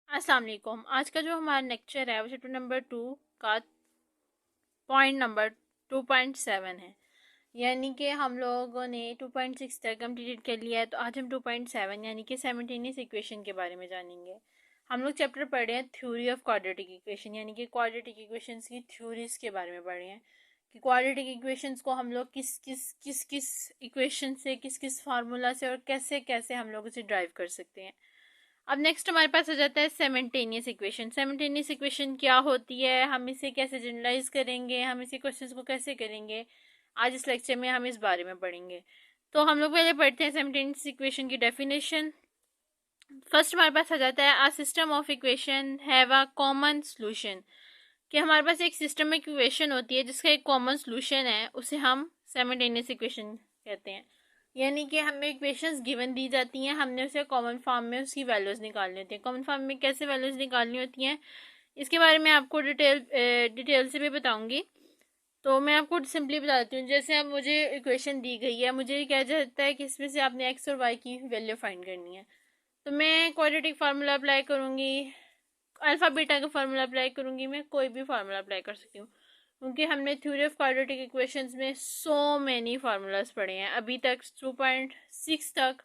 अस्सलाम वालेकुम। आज का जो हमारा लेक्चर है वो चैप्टर नंबर 2 का पॉइंट नंबर 2.7 है। यानी कि हम लोगों ने 2.6 तक कंप्लीट कर लिया है, तो आज हम 2.7 यानी कि साइमल्टेनियस इक्वेशन के बारे में जानेंगे। हम लोग चैप्टर पढ़ रहे हैं थ्योरी ऑफ क्वाड्रेटिक इक्वेशन, यानी कि क्वाड्रेटिक इक्वेशंस की थ्योरीज के बारे में पढ़ रहे हैं कि क्वाड्रेटिक इक्वेशंस को हम लोग किस किस इक्वेशन से, किस किस फार्मूला से और कैसे कैसे हम लोग उसे ड्राइव कर सकते हैं। अब नेक्स्ट हमारे पास आ जाता है साइमल्टेनियस इक्वेशन। साइमल्टेनियस इक्वेशन क्या होती है, हम इसे कैसे जनरलाइज करेंगे, हम इसे क्वेश्चंस को कैसे करेंगे, आज इस लेक्चर में हम इस बारे में पढ़ेंगे। तो हम लोग पहले पढ़ते हैं साइमल्टेनियस इक्वेशन की डेफिनेशन। फर्स्ट हमारे पास आ जाता है a system of equation have a common solution, कि हमारे पास एक सिस्टम में इक्वेशन होती है जिसका एक कॉमन सोल्यूशन है, उसे हम साइमल्टेनियस इक्वेशन कहते हैं। यानी कि हमें इक्वेशंस गिवन दी जाती हैं, हमने उसे कॉमन फॉर्म में उसकी वैल्यूज़ निकालनी होती है। कॉमन फॉर्म में कैसे वैल्यूज़ निकालनी होती हैं इसके बारे में आपको डिटेल से भी बताऊंगी। तो मैं आपको सिंपली बता देती हूँ। जैसे अब मुझे इक्वेशन दी गई है, मुझे क्या जाता है कि इसमें से आपने एक्स और वाई की वैल्यू फाइंड करनी है, तो मैं क्वाड्रेटिक फार्मूला अप्लाई करूँगी, अल्फा बीटा का फार्मूला अप्लाई करूँगी, मैं कोई भी फार्मूला अप्लाई कर सकती हूँ, क्योंकि हमने थ्योरी ऑफ क्वाड्रेटिक इक्वेशंस में सो मैनी फार्मूलाज पढ़े हैं। अभी तक 2.6 तक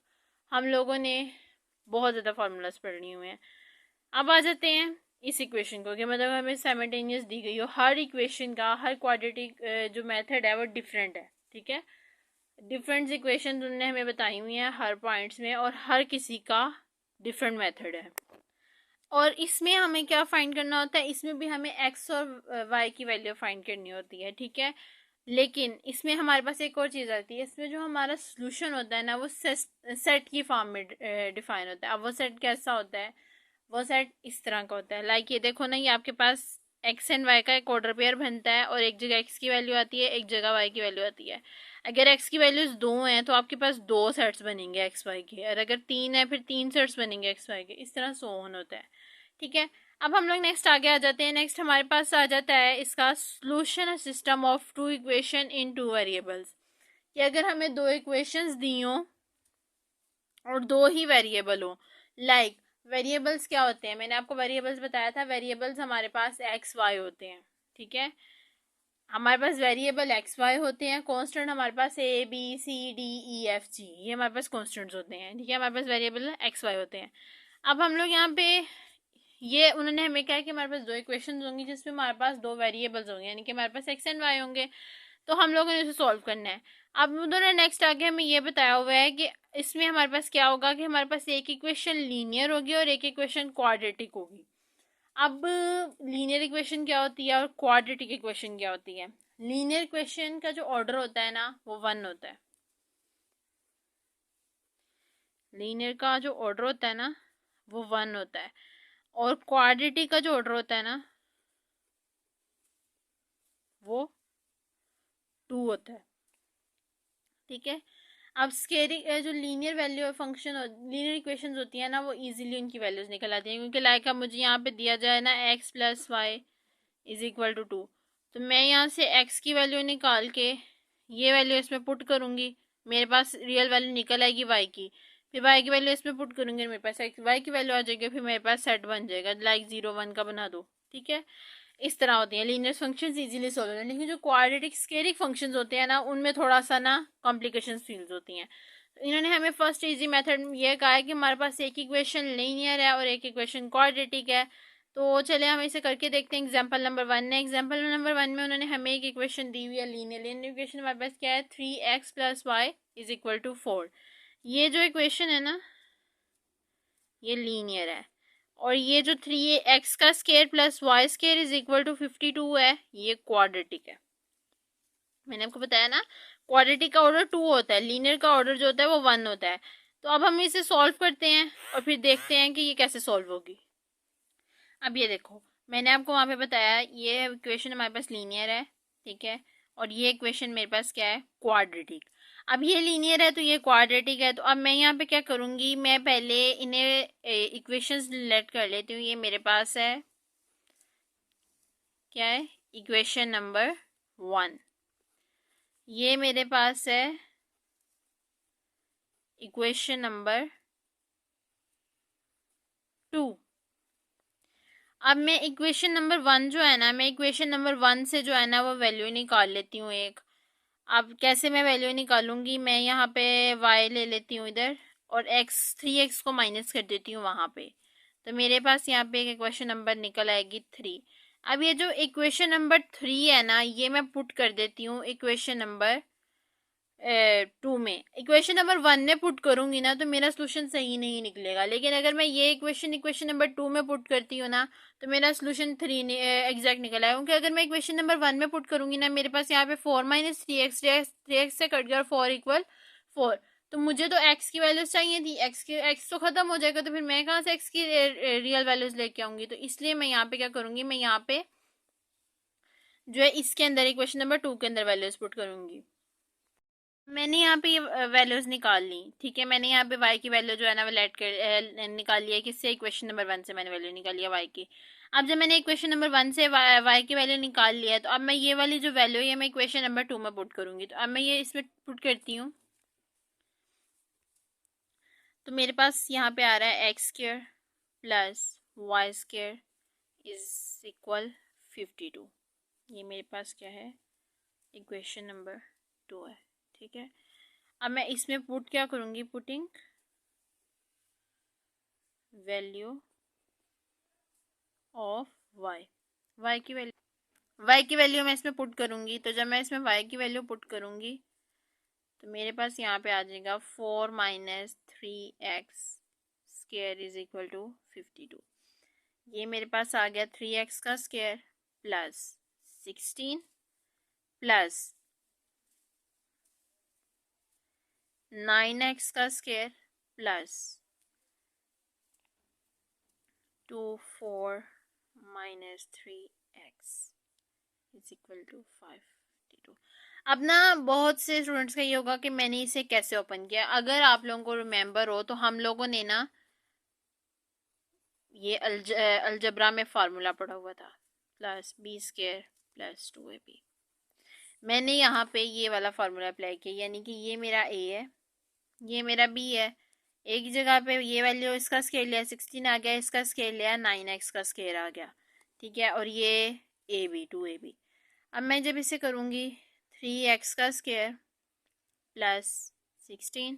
हम लोगों ने बहुत ज़्यादा फार्मूलाज पढ़नी हुए हैं। अब आ जाते हैं इस इक्वेशन को, कि मतलब हमें साइमल्टेनियस दी गई हो, हर इक्वेशन का, हर क्वाड्रेटिक जो मेथड है वो डिफरेंट है, ठीक है। डिफरेंट इक्वेशन उन्होंने हमें बताई हुई हैं हर पॉइंट्स में, और हर किसी का डिफरेंट मेथड है। और इसमें हमें क्या फाइंड करना होता है, इसमें भी हमें एक्स और वाई की वैल्यू फाइंड करनी होती है, ठीक है। लेकिन इसमें हमारे पास एक और चीज़ आती है, इसमें जो हमारा सोल्यूशन होता है ना, वो सेट की फॉर्म में डिफाइन होता है। अब वो सेट कैसा होता है, वो सेट इस तरह का होता है। लाइक ये देखो ना, ये आपके पास एक्स एंड वाई का एक ऑर्डर पेयर बनता है, और एक जगह एक्स की वैल्यू आती है, एक जगह वाई की वैल्यू आती है। अगर एक्स की वैल्यूज दो हैं तो आपके पास दो सेट्स बनेंगे एक्स वाई के, और अगर तीन है फिर तीन सेट्स बनेंगे एक्स वाई के। इस तरह सो ऑन होता है, ठीक है। अब हम लोग नेक्स्ट आगे आ जाते हैं। नेक्स्ट हमारे पास आ जाता है इसका solution system of two equation in two variables, कि अगर हमें दो इक्वेशंस दी हो और दो ही वेरिएबल हो। लाइक वेरिएबल्स क्या होते हैं, मैंने आपको वेरिएबल्स बताया था। वेरिएबल्स हमारे पास एक्स वाई होते हैं, ठीक है। हमारे पास वेरिएबल एक्स वाई होते हैं, कांस्टेंट हमारे पास A B C D E F G, ये हमारे पास कांस्टेंट्स होते हैं, ठीक है। हमारे पास वेरिएबल एक्स वाई होते हैं। अब हम लोग यहाँ पे, ये उन्होंने हमें कहा कि हमारे पास दो इक्वेशन होंगी जिसमें हमारे पास दो वेरिएबल्स होंगे, यानी कि हमारे पास एक्स एंड वाई होंगे। तो हम लोगों ने इसे सॉल्व करना है। अब उन्होंने नेक्स्ट आगे हमें ये बताया हुआ है कि इसमें हमारे पास क्या होगा, कि हमारे पास एक इक्वेशन लीनियर होगी और एक इक्वेशन क्वाड्रेटिक होगी। अब लीनियर इक्वेशन क्या होती है और क्वाड्रेटिक इक्वेशन क्या होती है। लीनियर इक्वेशन का जो ऑर्डर होता है ना, वो 1 होता है। लीनियर का जो ऑर्डर होता है ना, वो 1 होता है, और क्वाड्रेटिक का जो ऑर्डर होता है ना, वो 2 होता है, ठीक है। अब स्केरिंग जो linear value function, linear equations होती है ना, वो इजीली उनकी वैल्यूज निकल आती हैं, क्योंकि लाइक अब मुझे यहाँ पे दिया जाए ना X plus Y is equal to 2, तो मैं यहाँ से एक्स की वैल्यू निकाल के ये वैल्यू इसमें पुट करूँगी, मेरे पास रियल वैल्यू निकल आएगी वाई की। फिर वाई की वैल्यू इसमें पुट करूँगी, मेरे पास वाई की वैल्यू आ जाएगी, फिर मेरे पास सेट बन जाएगा, लाइक 0 1 का बना दो, ठीक है। इस तरह होती हैं लीनियर फंक्शंस, इजीली सॉल्व होते हैं। लेकिन जो क्वाड्रेटिक स्केरिक फंक्शंस होते हैं ना, उनमें थोड़ा सा ना कॉम्प्लिकेशंस फील्स होती हैं। तो इन्होंने हमें फर्स्ट इजी मेथड ये कहा है कि हमारे पास एक इक्वेशन लीनियर है और एक इक्वेशन क्वाड्रेटिक है। तो चले हम इसे करके देखते हैं। एग्जाम्पल नंबर 1 है। एग्जाम्पल नंबर 1 में उन्होंने हमें एक इक्वेशन दी हुई है लीनियर इक्वेशन। हमारे पास क्या है, 3x plus Y is equal to 4। ये जो इक्वेशन है ना, ये लीनियर है। और ये जो 3x का square plus Y square is equal to 52 है, ये क्वाड्रेटिक है। मैंने आपको बताया ना, क्वाड्रेटिक का ऑर्डर 2 होता है, लीनियर का ऑर्डर जो होता है वो 1 होता है। तो अब हम इसे सॉल्व करते हैं और फिर देखते हैं कि ये कैसे सॉल्व होगी। अब ये देखो, मैंने आपको वहां पे बताया ये इक्वेशन हमारे पास लीनियर है, ठीक है, और ये इक्वेशन मेरे पास क्या है, क्वाड्रेटिक। अब ये लीनियर है तो ये क्वाड्रेटिक है, तो अब मैं यहाँ पे क्या करूँगी, मैं पहले इन्हें इक्वेशंस लेट कर लेती हूँ। ये मेरे पास है, क्या है, इक्वेशन नंबर 1। ये मेरे पास है इक्वेशन नंबर 2। अब मैं इक्वेशन नंबर 1 जो है ना, मैं इक्वेशन नंबर 1 से जो है ना वो वैल्यू निकाल लेती हूँ एक। अब कैसे मैं वैल्यू निकालूंगी, मैं यहाँ पे y ले लेती हूँ इधर और x 3x को माइनस कर देती हूँ वहाँ पे। तो मेरे पास यहाँ पे एक इक्वेशन नंबर निकल आएगी 3। अब ये जो इक्वेशन नंबर 3 है ना, ये मैं पुट कर देती हूँ इक्वेशन नंबर 2 में। इक्वेशन नंबर 1 में पुट करूंगी ना तो मेरा सोल्यूशन सही नहीं निकलेगा, लेकिन अगर मैं ये इक्वेशन नंबर 2 में पुट करती हूँ ना तो मेरा सोल्यूशन 3 एग्जैक्ट निकल आएगा। क्योंकि अगर मैं इक्वेशन नंबर 1 में पुट करूंगी ना, मेरे पास यहाँ पे 4 माइनस थ्री एक्स से कट गया 4 इक्वल 4। तो मुझे तो x की वैल्यूज चाहिए थी, x तो खत्म हो जाएगा, तो फिर मैं कहाँ से x की रियल वैल्यूज लेके आऊंगी। तो इसलिए मैं यहाँ पे क्या करूंगी, मैं यहाँ पे जो है इसके अंदर इक्वेशन नंबर 2 के अंदर वैल्यूज पुट करूंगी। मैंने यहाँ पे ये वैल्यूज निकाल ली, ठीक है। मैंने यहाँ पे y की वैल्यू जो है ना वो लेट कर निकाल लिया है। किससे, इक्वेशन नंबर 1 से मैंने वैल्यू निकाल लिया y की। अब जब मैंने इक्वेशन नंबर 1 से y की वैल्यू निकाल लिया है, तो अब मैं ये वाली जो वैल्यू है मैं इक्वेशन नंबर 2 में पुट करूंगी। तो अब मैं ये इसमें पुट करती हूँ, तो मेरे पास यहाँ पे आ रहा है X square plus Y square is equal 52। ये मेरे पास क्या है, इक्वेशन नंबर 2 है, ठीक है। अब मैं इसमें पुट क्या करूँगी, पुटिंग वैल्यू ऑफ y की वैल्यू मैं इसमें पुट करूँगी। तो जब मैं इसमें y की वैल्यू पुट करूँगी तो मेरे पास यहाँ पे आ जाएगा 4 minus 3x square is equal to 52। ये मेरे पास आ गया 3x का स्क्वायर प्लस 16 प्लस 9x का square plus 4 minus 3x is equal to 52। अब ना बहुत से स्टूडेंट्स का ये होगा कि मैंने इसे कैसे ओपन किया। अगर आप लोगों को रिमेम्बर हो तो हम लोगों ने ना ये अलजबरा में फार्मूला पढ़ा हुआ था, plus B square plus 2ab। मैंने यहाँ पे ये वाला फार्मूला अप्लाई किया, यानी कि ये मेरा a है, ये मेरा b है। एक जगह पे ये वैल्यू इसका स्केल लिया 16 आ गया, इसका स्केल लिया 9x का स्केल आ गया, ठीक है। और ये ab 2ab। अब मैं जब इसे करूँगी 3x का स्केयर प्लस 16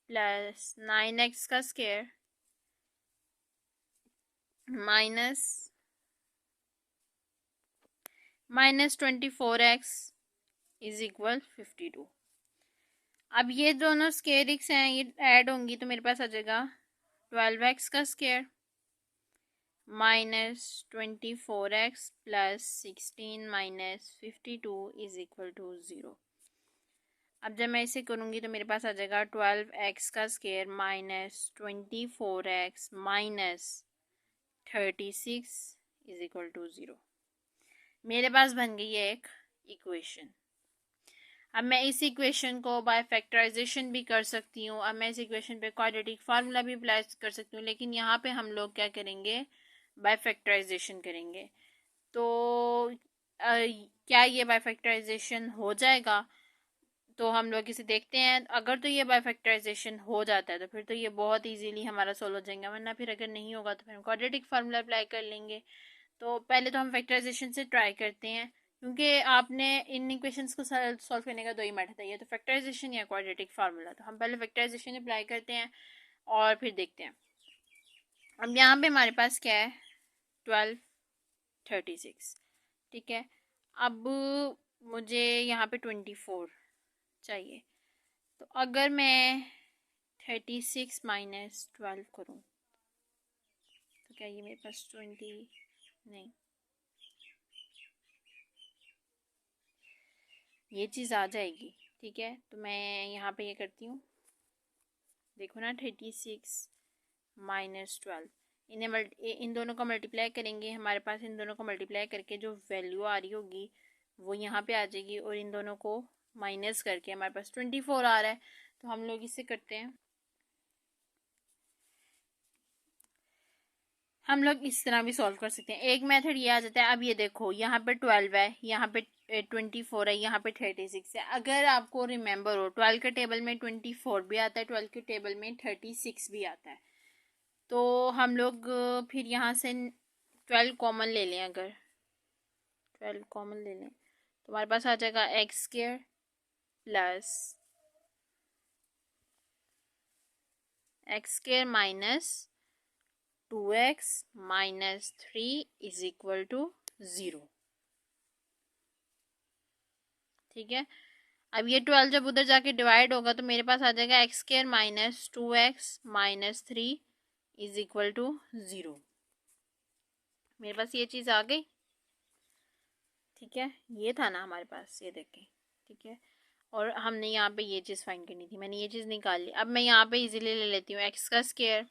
प्लस 9x का square minus 24x is equal 52। अब ये दोनों स्केयरिक्स हैं, ये ऐड होंगी तो मेरे पास आ जाएगा 12x का square minus 24x plus 16 minus 52 is equal to 0। अब जब मैं इसे करूँगी तो मेरे पास आ जाएगा 12x का square minus 24x minus 36 is equal to 0। मेरे पास बन गई है एक इक्वेशन। अब मैं इस इक्वेशन को बाय फैक्टराइजेशन भी कर सकती हूँ। अब मैं इस इक्वेशन पे क्वाड्रेटिक फार्मूला भी अप्लाई कर सकती हूँ, लेकिन यहाँ पे हम लोग क्या करेंगे, बाय फैक्टराइजेशन करेंगे। तो क्या ये बाय फैक्टराइजेशन हो जाएगा, तो हम लोग इसे देखते हैं। अगर तो ये बाय फैक्टराइजेशन हो जाता है तो फिर तो ये बहुत इजीली हमारा सोल्व हो जाएगा, वरना फिर अगर नहीं होगा तो फिर हम क्वाड्रेटिक फार्मूला अप्लाई कर लेंगे। तो पहले तो हम फैक्टराइजेशन से ट्राई करते हैं, क्योंकि आपने इन इक्वेशंस को सॉल्व करने का दो ही मेथड है, तो फैक्टराइजेशन या क्वाड्रेटिक फार्मूला। तो हम पहले फैक्टराइजेशन अप्लाई करते हैं और फिर देखते हैं। अब यहाँ पे हमारे पास क्या है, 1236, ठीक है। अब मुझे यहाँ पे 24 चाहिए। तो अगर मैं 36 माइनस 12 करूँ तो क्या ये मेरे पास 20, नहीं, ये चीज़ आ जाएगी, ठीक है। तो मैं यहाँ पे ये करती हूँ, देखो ना 36 माइनस 12, इन दोनों का मल्टीप्लाई करेंगे, हमारे पास इन दोनों को मल्टीप्लाई करके जो वैल्यू आ रही होगी वो यहाँ पे आ जाएगी, और इन दोनों को माइनस करके हमारे पास 24 आ रहा है। तो हम लोग इसे करते हैं, हम लोग इस तरह भी सॉल्व कर सकते हैं। एक मेथड ये आ जाता है, अब ये देखो यहाँ पे 12 है, यहाँ पे 24 है, यहाँ पे 36 है। अगर आपको रिमेंबर हो 12 के टेबल में 24 भी आता है, 12 के टेबल में 36 भी आता है। तो हम लोग फिर यहाँ से 12 कॉमन ले लें, अगर 12 कॉमन ले लें तो हमारे पास आ जाएगा X square plus X square minus 2x minus 3 is equal to 0। ठीक है, अब ये 12 जब उधर जाके डिवाइड होगा तो मेरे पास आ जाएगा X square minus 2x minus 3 is equal to 0। मेरे पास ये चीज़ आ गई। ठीक है, ये था ना हमारे पास, ये देखें। ठीक है, और हमने यहाँ पे ये चीज़ फाइंड करनी थी, मैंने ये चीज़ निकाल ली। अब मैं यहाँ पे इजीली ले लेती हूँ एक्स का square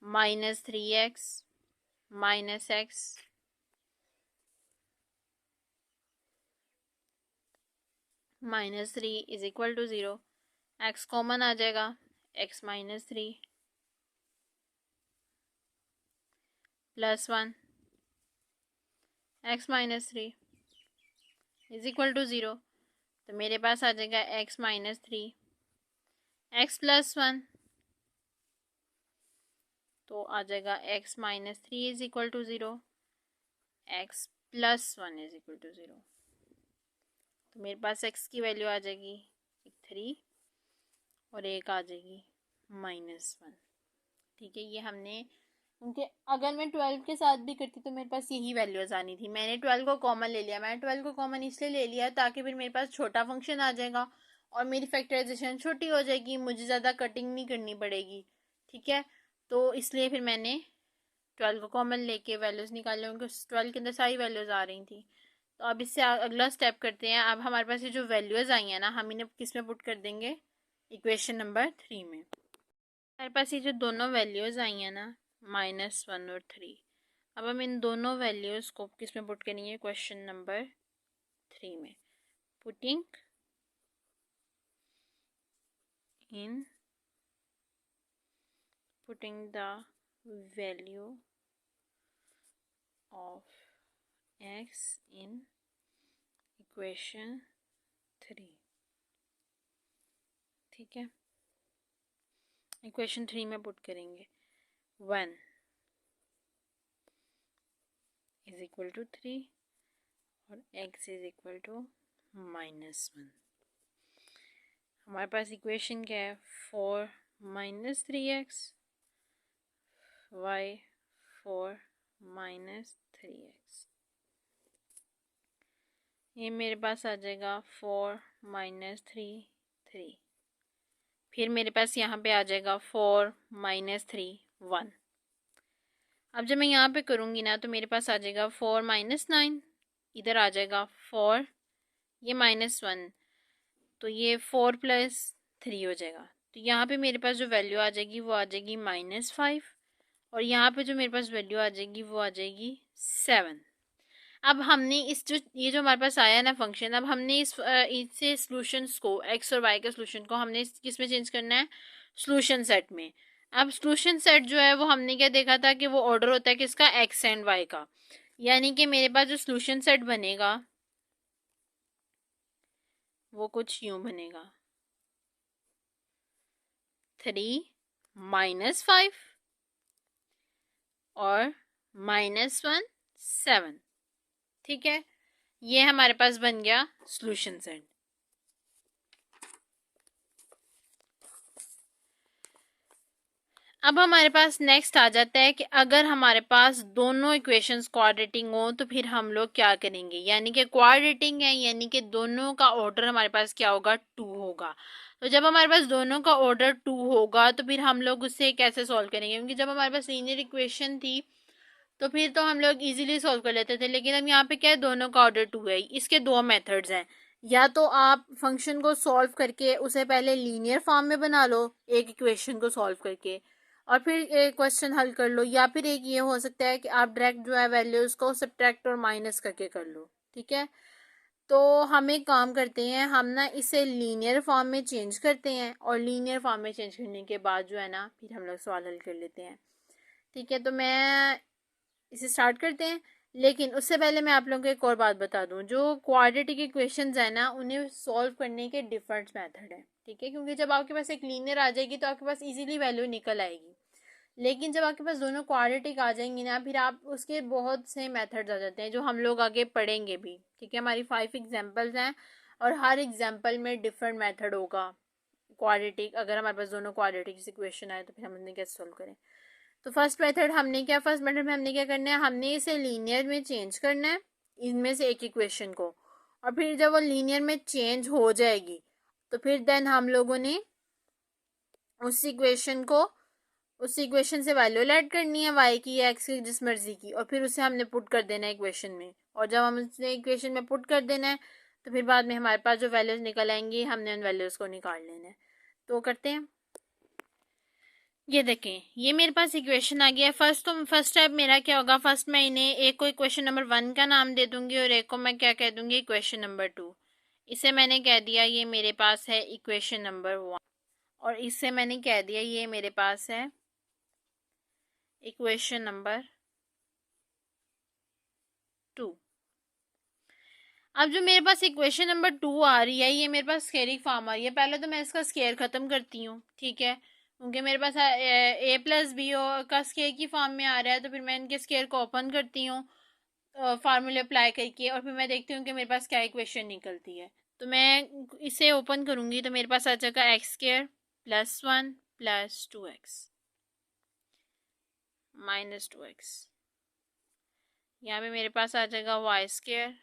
minus 3x minus x minus 3 is equal to 0। X common आ जाएगा, x minus 3 plus 1 x minus 3 is equal to 0। तो मेरे पास आ जाएगा एक्स माइनस 3 एक्स प्लस 1, तो आ जाएगा x minus 3 is equal to 0, X plus 1 is equal to 0। तो मेरे पास एक्स की वैल्यू आ जाएगी 3 और एक आ जाएगी -1। ठीक है, ये हमने, क्योंकि अगर मैं 12 के साथ भी करती तो मेरे पास यही वैल्यूज आनी थी। मैंने 12 को कॉमन ले लिया, मैंने 12 को कॉमन इसलिए ले लिया ताकि फिर मेरे पास छोटा फंक्शन आ जाएगा और मेरी फैक्टराइजेशन छोटी हो जाएगी, मुझे ज़्यादा कटिंग नहीं करनी पड़ेगी। ठीक है, तो इसलिए फिर मैंने 12 को कॉमन लेके वैल्यूज़ निकाले, उनको 12 के अंदर सारी वैल्यूज़ आ रही थी। तो अब इससे अगला स्टेप करते हैं। अब हमारे पास ये जो वैल्यूज़ आई हैं ना, हम इन्हें किस में पुट कर देंगे, इक्वेशन नंबर 3 में। हमारे पास ये जो दोनों वैल्यूज़ आई हैं ना, -1 और 3, अब हम इन दोनों वैल्यूज़ को किस में पुट करेंगे, क्वेश्चन नंबर 3 में। Putting the value of x in equation 3। ठीक है, इक्वेशन 3 में पुट करेंगे 1 इज इक्वल टू 3 और x इज इक्वल टू -1। हमारे पास इक्वेशन क्या है, 4 minus 3x y 4 minus 3x। ये मेरे पास आ जाएगा 4 माइनस 3 3। फिर मेरे पास यहाँ पे आ जाएगा 4 माइनस 3 1। अब जब मैं यहाँ पे करूँगी ना तो मेरे पास आ जाएगा 4 माइनस 9, इधर आ जाएगा 4, ये -1, तो ये 4 प्लस 3 हो जाएगा। तो यहाँ पे मेरे पास जो वैल्यू आ जाएगी वो आ जाएगी -5 और यहाँ पे जो मेरे पास वैल्यू आ जाएगी वो आ जाएगी 7। अब हमने इस जो ये जो हमारे पास आया ना फंक्शन, अब हमने इससे सॉल्यूशंस को, एक्स और वाई के सॉल्यूशन को हमने किस में चेंज करना है, सॉल्यूशन सेट में। अब सॉल्यूशन सेट जो है वो हमने क्या देखा था कि वो ऑर्डर होता है किसका, एक्स एंड वाई का। यानी कि मेरे पास जो सॉल्यूशन सेट बनेगा वो कुछ यूं बनेगा, 3 -5 और -1 7। ठीक है, ये हमारे पास बन गया सॉल्यूशन सेट। अब हमारे पास नेक्स्ट आ जाता है कि अगर हमारे पास दोनों इक्वेशंस क्वाड्रेटिक हो तो फिर हम लोग क्या करेंगे, यानी कि क्वाड्रेटिक है यानी कि दोनों का ऑर्डर हमारे पास क्या होगा, 2 होगा। तो जब हमारे पास दोनों का ऑर्डर 2 होगा तो फिर हम लोग उससे कैसे सॉल्व करेंगे, क्योंकि जब हमारे पास लीनियर इक्वेशन थी तो फिर तो हम लोग इजीली सॉल्व कर लेते थे, लेकिन अब यहाँ पे क्या है, दोनों का ऑर्डर 2 है। इसके दो मेथड्स हैं, या तो आप फंक्शन को सॉल्व करके उसे पहले लीनियर फॉर्म में बना लो एक इक्वेशन को सॉल्व करके और फिर क्वेश्चन हल कर लो, या फिर एक ये हो सकता है कि आप डायरेक्ट जो है वैल्यूज़ को सब्ट्रैक्ट और माइनस करके कर लो। ठीक है, तो हम एक काम करते हैं, हम ना इसे लीनियर फॉर्म में चेंज करते हैं और लीनियर फॉर्म में चेंज करने के बाद जो है ना फिर हम लोग सवाल हल कर लेते हैं। ठीक है, तो मैं इसे स्टार्ट करते हैं, लेकिन उससे पहले मैं आप लोगों को एक और बात बता दूं, जो क्वाड्रेटिक इक्वेशंस है ना उन्हें सॉल्व करने के डिफरेंट मेथड है। ठीक है, क्योंकि जब आपके पास एक लीनियर आ जाएगी तो आपके पास इजीली वैल्यू निकल आएगी। लेकिन जब आपके पास दोनों क्वाड्रेटिक आ जाएंगी ना, फिर आप उसके बहुत से मेथड्स आ जाते हैं जो हम लोग आगे पढ़ेंगे भी। ठीक है, हमारी 5 एग्जांपल्स हैं और हर एग्जांपल में डिफरेंट मेथड होगा क्वाड्रेटिक। अगर हमारे पास दोनों क्वाड्रेटिक इक्वेशन आए तो फिर हम उन्हें कैसे सोल्व करें। तो फर्स्ट मेथड फर्स्ट मेथड में हमने क्या करना है, हमने इसे लीनियर में चेंज करना है, इनमें से एक इक्वेशन को, और फिर जब वो लीनियर में चेंज हो जाएगी तो फिर देन हम लोगों ने उस इक्वेशन से वैल्यू ऐड करनी है वाई की या एक्स की, जिस मर्जी की, और फिर उसे हमने पुट कर देना है इक्वेशन में। और जब हम उसे इक्वेशन में पुट कर देना है तो फिर बाद में हमारे पास जो वैल्यूज निकल आएंगी हमने उन वैल्यूज को निकाल लेना है। तो करते हैं, ये देखें ये मेरे पास इक्वेशन आ गया है। फर्स्ट स्टेप मेरा क्या होगा, फर्स्ट मैं इन्हें एक को इक्वेशन नंबर 1 का नाम दे दूंगी और एक को मैं क्या कह दूंगी, इक्वेशन नंबर 2। इसे मैंने कह दिया ये मेरे पास है इक्वेशन नंबर 1, और इससे मैंने कह दिया ये मेरे पास है इक्वेशन नंबर 2। अब जो मेरे पास इक्वेशन नंबर 2 आ रही है ये मेरे पास स्केयरिंग फॉर्म आ रही है। पहले तो मैं इसका स्केयर ख़त्म करती हूँ, ठीक है, क्योंकि मेरे पास a प्लस बी का स्केयर की फॉर्म में आ रहा है। तो फिर मैं इनके स्केयर को ओपन करती हूँ फार्मूले अप्लाई करके, और फिर मैं देखती हूँ कि मेरे पास क्या इक्वेशन निकलती है। तो मैं इसे ओपन करूँगी तो मेरे पास आ जाएगा X square plus 1 plus 2x minus 2x। यहाँ पे मेरे पास आ जाएगा Y square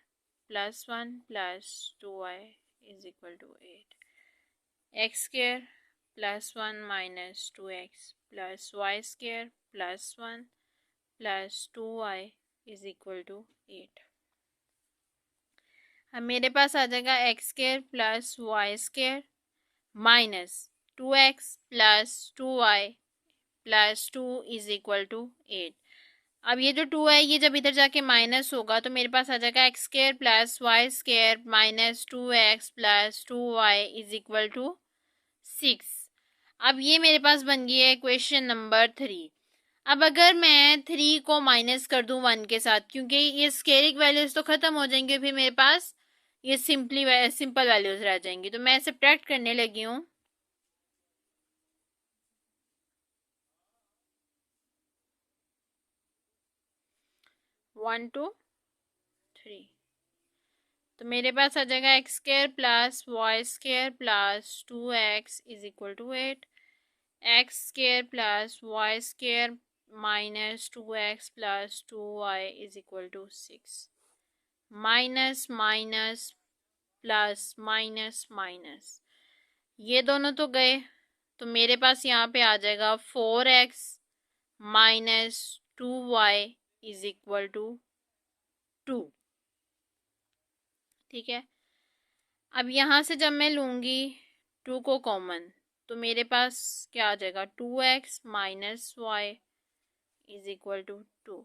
plus 1 plus 2y is equal to 8, X square plus 1 minus 2x plus Y square plus 1 plus 2y is equal to 8। अब मेरे पास आ जाएगा X square plus Y square minus 2x plus 2y plus 2 is equal to 8। अब ये जो 2 है ये जब इधर जाके माइनस होगा तो मेरे पास आ जाएगा X square plus Y square minus 2x plus 2y is equal to 6। अब ये मेरे पास बन गई है इक्वेशन नंबर 3। अब अगर मैं 3 को माइनस कर दूं 1 के साथ, क्योंकि ये स्केरिक वैल्यूज तो ख़त्म हो जाएंगे, फिर मेरे पास ये सिंपल वैल्यूज रह जाएंगी। तो मैं सब्ट्रैक्ट करने लगी हूँ। 1 2 3, तो मेरे पास आ जाएगा X square plus Y square plus 2x is equal to 8, X square plus Y square minus 2x plus 2y is equal to 6, minus minus plus minus minus, ये दोनों तो गए, तो मेरे पास यहाँ पे आ जाएगा 4x minus 2y is equal to 2। ठीक है, अब यहाँ से जब मैं लूँगी 2 को कॉमन तो मेरे पास क्या आ जाएगा 2x minus Y is equal to 2।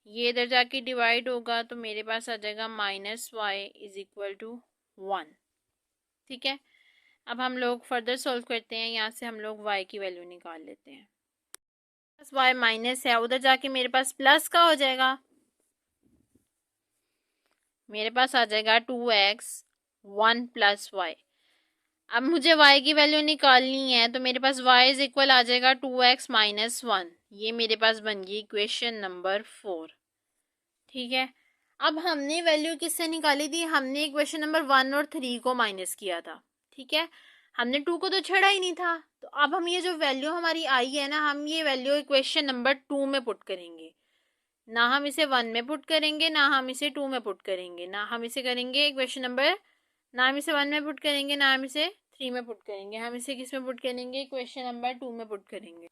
ये इधर जाके डिवाइड होगा तो मेरे पास आ जाएगा minus Y is equal to 1। ठीक है, अब हम लोग फर्दर सॉल्व करते हैं। यहाँ से हम लोग y की वैल्यू निकाल लेते हैं। प्लस y माइनस है, उधर जाके मेरे पास प्लस का हो जाएगा, मेरे पास आ जाएगा 2x 1 प्लस वाई। अब मुझे y की वैल्यू निकालनी है तो मेरे पास y इज इक्वल आ जाएगा 2x माइनस 1। ये मेरे पास बन गई इक्वेशन नंबर 4। ठीक है, अब हमने वैल्यू किससे निकाली थी, हमने इक्वेशन नंबर 1 और 3 को माइनस किया था। ठीक है, हमने 2 को तो छड़ा ही नहीं था। तो अब हम ये जो वैल्यू हमारी आई है ना, हम ये वैल्यू इक्वेशन नंबर 2 में पुट करेंगे। ना हम इसे 1 में पुट करेंगे, ना हम इसे 2 में पुट करेंगे, ना हम इसे करेंगे इक्वेशन नंबर, ना हम इसे 1 में पुट करेंगे, ना हम इसे 3 में पुट करेंगे। हम इसे किस में पुट करेंगे, इक्वेशन नंबर 2 में पुट करेंगे।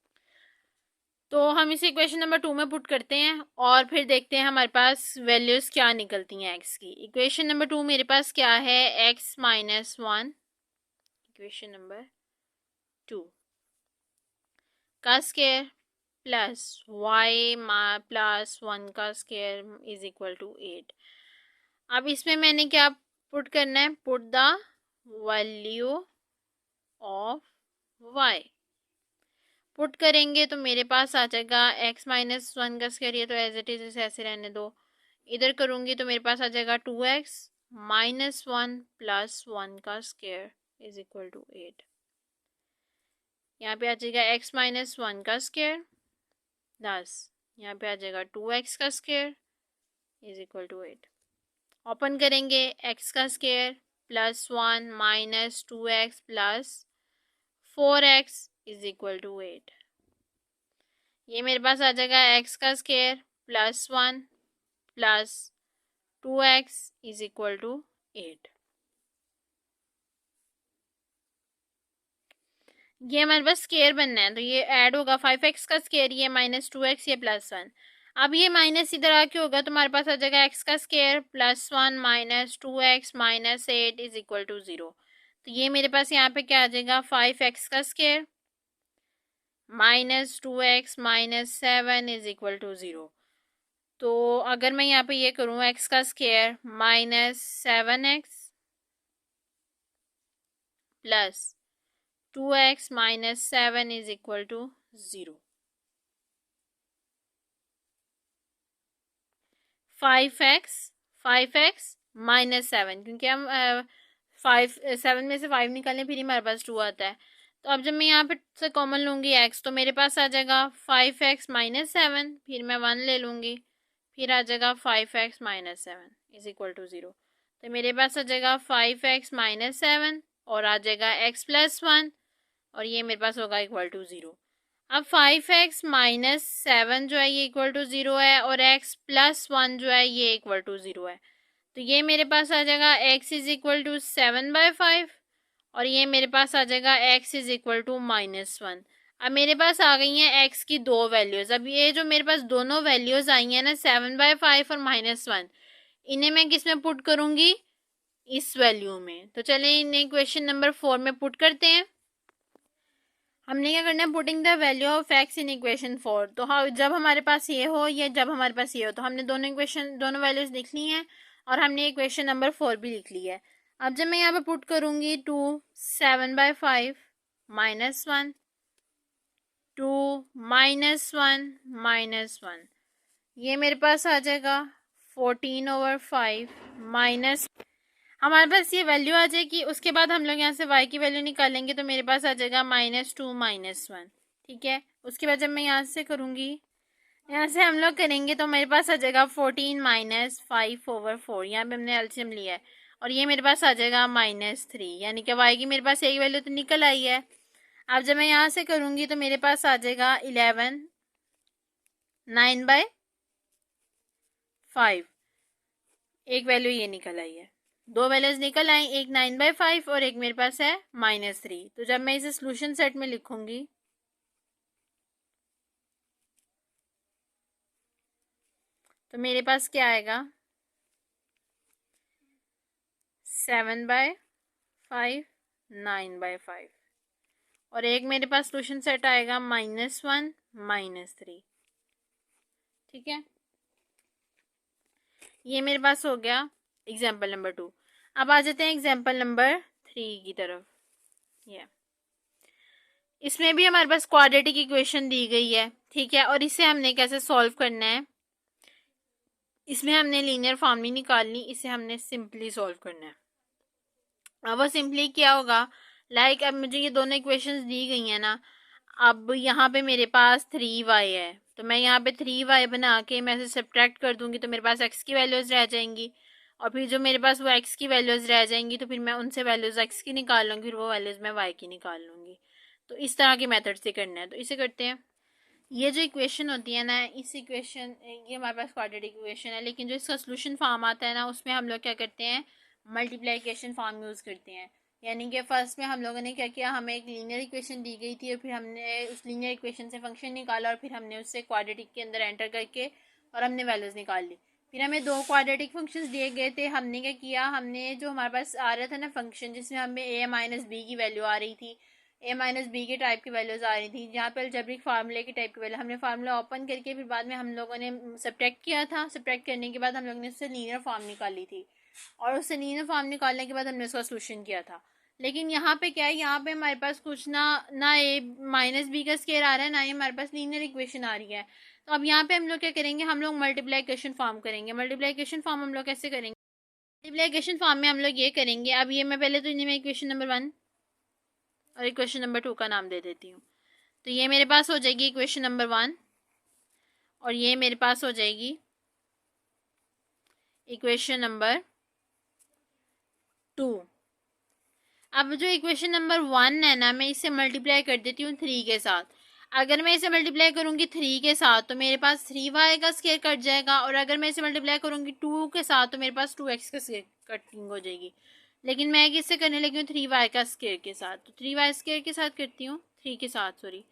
तो हम इसे इक्वेशन नंबर 2 में पुट करते हैं और फिर देखते हैं हमारे पास वैल्यूज़ क्या निकलती हैं एक्स की। इक्वेशन नंबर 2 मेरे पास क्या है, एक्स माइनस 1, इक्वेशन नंबर 2 का स्केयर प्लस वाई प्लस 1 का स्केयर इज इक्वल टू 8। अब इसमें मैंने क्या पुट करना है, put the value of y put करेंगे तो मेरे पास आ जाएगा x माइनस 1 का स्क्वायर, ये तो एज इट इज ऐसे रहने दो। इधर करूँगी तो मेरे पास आ जाएगा 2x माइनस 1 प्लस 1 का स्क्वायर इज इक्वल टू 8। यहाँ पे आ जाएगा x माइनस 1 का स्क्वायर प्लस यहाँ पे आ जाएगा 2x का square is equal to 8। Open करेंगे, x का square plus 1 minus 2x plus 4x is equal to 8। ये मेरे पास आ जाएगा x का square plus 1 plus 2x is equal to 8। ये हमारे पास स्क्वायर बनना है तो ये ऐड होगा 5x का स्क्वायर, ये माइनस 2x, ये प्लस 1। अब ये माइनस इधर आके होगा तो हमारे पास आ जाएगा x का square plus 1 minus 2x minus 8 is equal to 0। तो ये मेरे पास यहाँ पे क्या आ जाएगा 5x का square minus 2x minus 7 is equal to 0। तो अगर मैं यहाँ पे ये करूँ x का square minus 7x plus 2x minus 7 is equal to 0। 5x minus 7, क्योंकि हम 7 में से 5 निकालें फिर हमारे पास 2 आता है। तो अब जब मैं यहाँ पे से कॉमन लूँगी x तो मेरे पास आ जाएगा 5x माइनस 7, फिर मैं 1 ले लूँगी, फिर आ जाएगा 5x minus 7 is equal to 0। तो मेरे पास आ जाएगा 5x माइनस 7 और आ जाएगा x प्लस 1 और ये मेरे पास होगा इक्वल टू 0। अब 5x माइनस 7 जो है ये इक्वल टू 0 है और x प्लस 1 जो है ये इक्वल टू 0 है। तो ये मेरे पास आ जाएगा x इज इक्वल टू 7/5 और ये मेरे पास आ जाएगा x is equal to minus 1। अब मेरे पास आ गई हैं x की दो वैल्यूज़। अब ये जो मेरे पास दोनों वैल्यूज़ आई हैं ना 7/5 और माइनस 1, इन्हें मैं किस में पुट करूँगी, इस वैल्यू में। तो चलिए इन्हें क्वेश्चन नंबर 4 में पुट करते हैं। हमने क्या करना है, putting the value of x in equation 4। तो हाँ, जब हमारे पास ये हो या जब हमारे पास ये हो, तो हमने दोनों वैल्यूज लिख ली हैं और हमने इक्वेशन नंबर 4 भी लिख ली है। अब जब मैं यहाँ पे पुट करूँगी 2 7/5 माइनस 1 2 माइनस 1 माइनस 1, ये मेरे पास आ जाएगा 14/5 माइनस, हमारे पास ये वैल्यू आ जाएगी। उसके बाद हम लोग यहाँ से y की वैल्यू निकालेंगे तो मेरे पास आ जाएगा -2 -1। ठीक है, उसके बाद जब मैं यहाँ से करूँगी, यहाँ से हम लोग करेंगे तो मेरे पास आ जाएगा 14 माइनस 5/4, यहाँ पे हमने एलसीएम लिया है और ये मेरे पास आ जाएगा -3, यानी कि y की मेरे पास एक वैल्यू तो निकल आई है। अब जब मैं यहाँ से करूँगी तो मेरे पास आ जाएगा 11 9/5, एक वैल्यू ये निकल आई है। दो वैल्यूज निकल आई, एक 9/5 और एक मेरे पास है -3। तो जब मैं इसे सोल्यूशन सेट में लिखूंगी तो मेरे पास क्या आएगा 7/5 9/5 और एक मेरे पास सोल्यूशन सेट आएगा -1 -3। ठीक है, ये मेरे पास हो गया एग्जाम्पल नंबर 2। अब आ जाते हैं एग्जाम्पल नंबर 3 की तरफ। ये इसमें भी हमारे पास क्वाड्रेटिक इक्वेशन दी गई है। ठीक है, और इसे हमने कैसे सॉल्व करना है, इसमें हमने लीनियर फॉर्म नहीं निकालनी, इसे हमने सिंपली सॉल्व करना है। अब वो सिंपली क्या होगा, लाइक अब मुझे ये दोनों इक्वेशंस दी गई हैं ना, अब यहाँ पे मेरे पास 3y है तो मैं यहाँ पे 3y बना के मैं इसे सब्ट्रैक्ट कर दूंगी तो मेरे पास x की वैल्यूज़ रह जाएंगी और फिर जो मेरे पास वो x की वैल्यूज़ रह जाएंगी तो फिर मैं उनसे वैल्यूज़ x की निकाल लूँगी, फिर वो वैल्यूज़ मैं y की निकाल लूँगी। तो इस तरह के मेथड से करना है, तो इसे करते हैं। ये जो इक्वेशन होती है ना, इस इक्वेशन, ये हमारे पास क्वाड्रेटिक इक्वेशन है, लेकिन जो इसका सोल्यूशन फॉर्म आता है ना उसमें हम लोग क्या करते हैं, मल्टीप्लिकेशन फॉर्म यूज़ करते हैं। यानी कि फर्स्ट में हम लोगों ने क्या किया, हमें एक लीनियर इक्वेशन दी गई थी और फिर हमने उस लीनियर इक्वेशन से फंक्शन निकाला और फिर हमने उससे क्वाड्रेटिक के अंदर एंटर करके और हमने वैल्यूज़ निकाल ली। फिर हमें दो क्वाड्रेटिक फंक्शंस दिए गए थे, हमने क्या किया, हमने जो हमारे पास आ रहा था ना फंक्शन जिसमें हमें a माइनस बी की वैल्यू आ रही थी, a माइनस बी के टाइप की वैल्यूज आ रही थी, जहाँ पर अलजेब्रिक फार्मूले के टाइप की वैल्यू, हमने फार्मूला ओपन करके फिर बाद में हम लोगों ने सब्ट्रैक्ट किया था। सब्ट्रैक्ट करने के बाद हम लोगों ने उससे लीनियर फॉर्म निकाली थी और उससे लीनियर फॉर्म निकालने के बाद हमने उसका सोल्यूशन किया था। लेकिन यहाँ पे क्या है, यहाँ पे हमारे पास कुछ ना ए माइनस बी का स्केयर आ रहा है, ना ही हमारे पास लीनियर इक्वेशन आ रही है। तो अब यहाँ पे हम लोग क्या करेंगे, हम लोग मल्टीप्लिकेशन फॉर्म करेंगे। मल्टीप्लिकेशन फॉर्म हम लोग कैसे करेंगे, मल्टीप्लिकेशन फॉर्म में हम लोग ये करेंगे, अब ये मैं पहले तो इन्हें मैं इक्वेशन नंबर 1 और इक्वेशन नंबर 2 का नाम दे देती हूँ। तो ये मेरे पास हो जाएगी इक्वेशन नंबर 1 और ये मेरे पास हो जाएगी इक्वेशन नंबर 2। अब जो इक्वेशन नंबर 1 है ना, मैं इसे मल्टीप्लाई कर देती हूँ 3 के साथ। अगर मैं इसे मल्टीप्लाई करूँगी 3 के साथ तो मेरे पास 3y का स्क्वायर कट जाएगा, और अगर मैं इसे मल्टीप्लाई करूँगी 2 के साथ तो मेरे पास 2x का स्क्वायर कटिंग हो जाएगी। लेकिन मैं किससे करने लगी हूँ, 3y का स्क्वायर के साथ। तो 3y स्क्वायर के साथ करती हूँ, 3 के साथ सॉरी,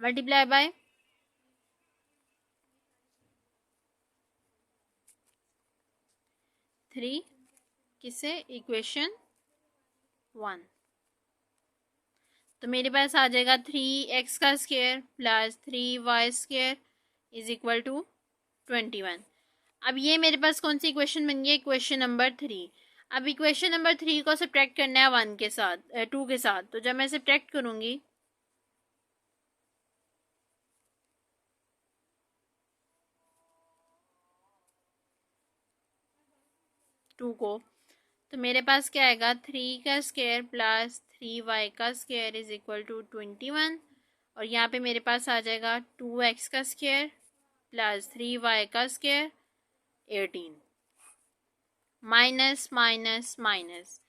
मल्टीप्लाई बाय 3 किससे, इक्वेशन 1। तो मेरे पास आ जाएगा 3x का square plus 3y square is equal to 21। अब ये मेरे पास कौन सी इक्वेशन बन गई, इक्वेशन नंबर 3। अब इक्वेशन नंबर 3 को सब्ट्रैक्ट करना है 1 के साथ, 2 के साथ। तो जब मैं सब्ट्रैक्ट करूँगी 2 को, तो मेरे पास क्या आएगा, 3 का स्क्वायर प्लस 3y का स्क्वायर इज इक्वल टू 21। और यहाँ पे मेरे पास आ जाएगा 2x का स्क्वायर प्लस 3y का स्क्वायर 18। माइनस माइनस माइनस,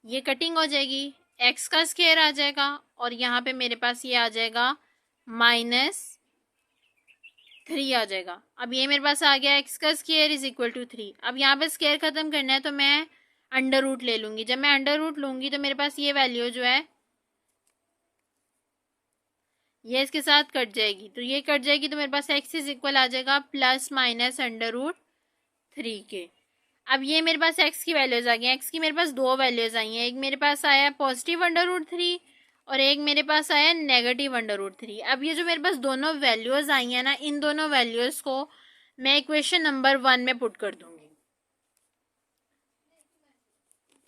ये कटिंग हो जाएगी, x का स्क्वायर आ जाएगा, और यहाँ पे मेरे पास ये आ जाएगा -3 आ जाएगा। अब ये मेरे पास आ गया x का स्क्वायर इज इक्वल टू 3। अब यहाँ पे स्क्वायर खत्म करना है तो मैं अंडर रूट ले लूँगी। जब मैं अंडर रूट लूँगी तो मेरे पास ये वैल्यू जो है ये इसके साथ कट जाएगी, तो ये कट जाएगी तो मेरे पास x इज इक्वल आ जाएगा +-√3 के। अब ये मेरे पास x की वैल्यूज आ गई, x की मेरे पास दो वैल्यूज आई हैं। एक मेरे पास आया +√3 और एक मेरे पास आया -√3। अब ये जो मेरे पास दोनों वैल्यूज आई हैं ना, इन दोनों वैल्यूज को मैं इक्वेशन नंबर 1 में पुट कर दूंगी।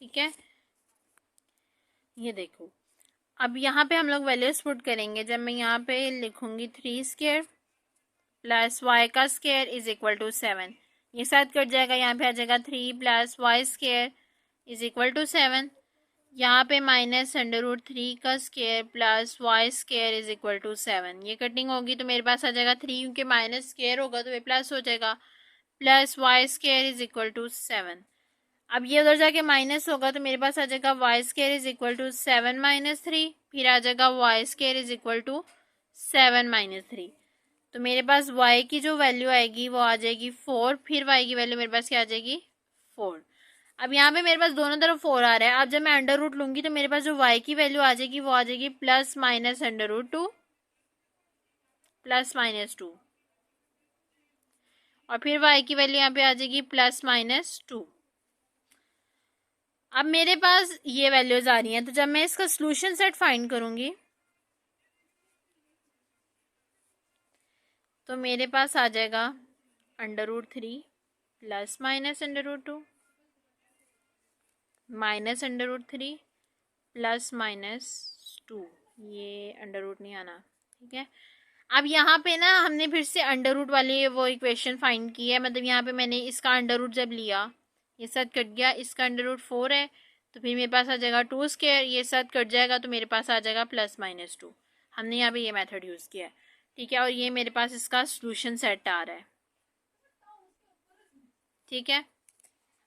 ठीक है, ये देखो, अब यहाँ पे हम लोग वैल्यूज पुट करेंगे। जब मैं यहाँ पे लिखूंगी 3 स्क्वायर प्लस y का स्क्वायर इज इक्वल टू 7, ये साथ कट जाएगा, यहाँ पे आ जाएगा 3 + y square is equal to 7। यहाँ पे -√3 का square plus y square is equal to 7, ये कटिंग होगी तो मेरे पास आ जाएगा 3, क्योंकि माइनस स्क्वायर होगा तो ये प्लस हो जाएगा, plus y square is equal to 7। अब ये उधर जाके माइनस होगा तो मेरे पास आ जाएगा Y square is equal to 7 - 3, फिर आ जाएगा Y square is equal to 7 - 3। तो मेरे पास y की जो वैल्यू आएगी वो आ जाएगी 4, फिर y की वैल्यू मेरे पास क्या आ जाएगी 4। अब यहाँ पे मेरे पास दोनों तरफ 4 आ रहा है। अब जब मैं अंडर रूट लूँगी तो मेरे पास जो y की वैल्यू आ जाएगी वो आ जाएगी +-√2 +-2, और फिर y की वैल्यू यहाँ पे आ जाएगी +-2। अब मेरे पास ये वैल्यूज आ रही हैं, तो जब मैं इसका सॉल्यूशन सेट फाइंड करूंगी तो मेरे पास आ जाएगा √3 +-√2 -√3 +-2, ये अंडर रूट नहीं आना। ठीक है, अब यहाँ पे ना हमने फिर से अंडर रूट वाली वो इक्वेशन फाइंड की है, मतलब यहाँ पे मैंने इसका अंडर रूट जब लिया, ये साथ कट गया, इसका अंडर रूट 4 है तो फिर मेरे पास आ जाएगा 2 स्क्वायर, ये साथ कट जाएगा तो मेरे पास आ जाएगा +-2। हमने यहाँ पे ये मेथड यूज़ किया है। ठीक है, और ये मेरे पास इसका सॉल्यूशन सेट आ रहा है। ठीक है,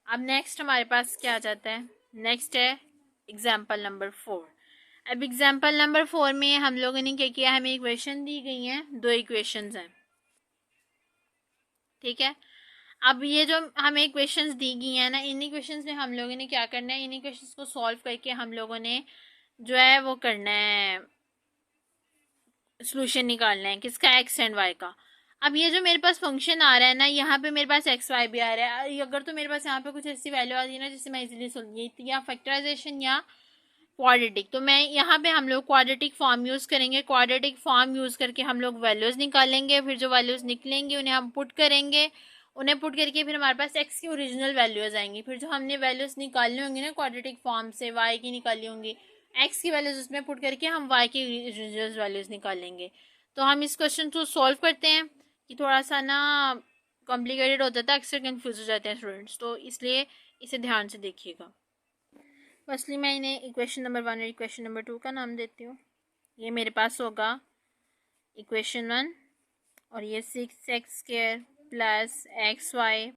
अब नेक्स्ट हमारे पास क्या आ जाता है, नेक्स्ट है एग्जाम्पल नंबर 4। अब एग्जाम्पल नंबर 4 में हम लोगों ने क्या किया, हमें इक्वेशन दी गई हैं, दो इक्वेशंस हैं। ठीक है, अब ये जो हमें इक्वेशंस दी गई हैं ना, इन इक्वेशंस में हम लोगों ने क्या करना है, इन इक्वेशंस को सॉल्व करके हम लोगों ने जो है वो करना है, सॉल्यूशन निकालना है किसका, एक्स एंड वाई का। अब ये जो मेरे पास फंक्शन आ रहा है ना, यहाँ पे मेरे पास एक्स वाई भी आ रहा है। अगर तो मेरे पास यहाँ पे कुछ ऐसी वैल्यू आ रही है ना जिससे मैं इजीली सोल्व, या फैक्टराइजेशन या क्वाड्रेटिक, तो मैं यहाँ पे हम लोग क्वाड्रेटिक फॉर्म यूज़ करेंगे। क्वाड्रेटिक फॉर्म यूज़ करके हम लोग वैल्यूज़ निकालेंगे, फिर जो वैल्यूज़ निकलेंगी उन्हें हम पुट करेंगे, उन्हें पुट करके फिर हमारे पास एक्स की ओरिजिनल वैल्यूज़ आएंगी। फिर जो हमने वैल्यूज़ निकालनी होंगी ना क्वाड्रेटिक फॉर्म से, वाई की निकाली होंगी, एक्स की वैल्यूज़ उसमें पुट करके हम वाई की ओरिजिनल वैल्यूज़ निकालेंगे। तो हम इस क्वेश्चन को सॉल्व करते हैं, कि थोड़ा सा ना कॉम्प्लिकेटेड हो जाता है, अक्सर कन्फ्यूज हो जाते हैं स्टूडेंट्स, तो इसलिए इसे ध्यान से देखिएगा। फर्स्टली मैं इन्हें इक्वेशन नंबर 1 और इक्वेशन नंबर 2 का नाम देती हूँ। ये मेरे पास होगा इक्वेशन 1 और ये 6x² प्लस XY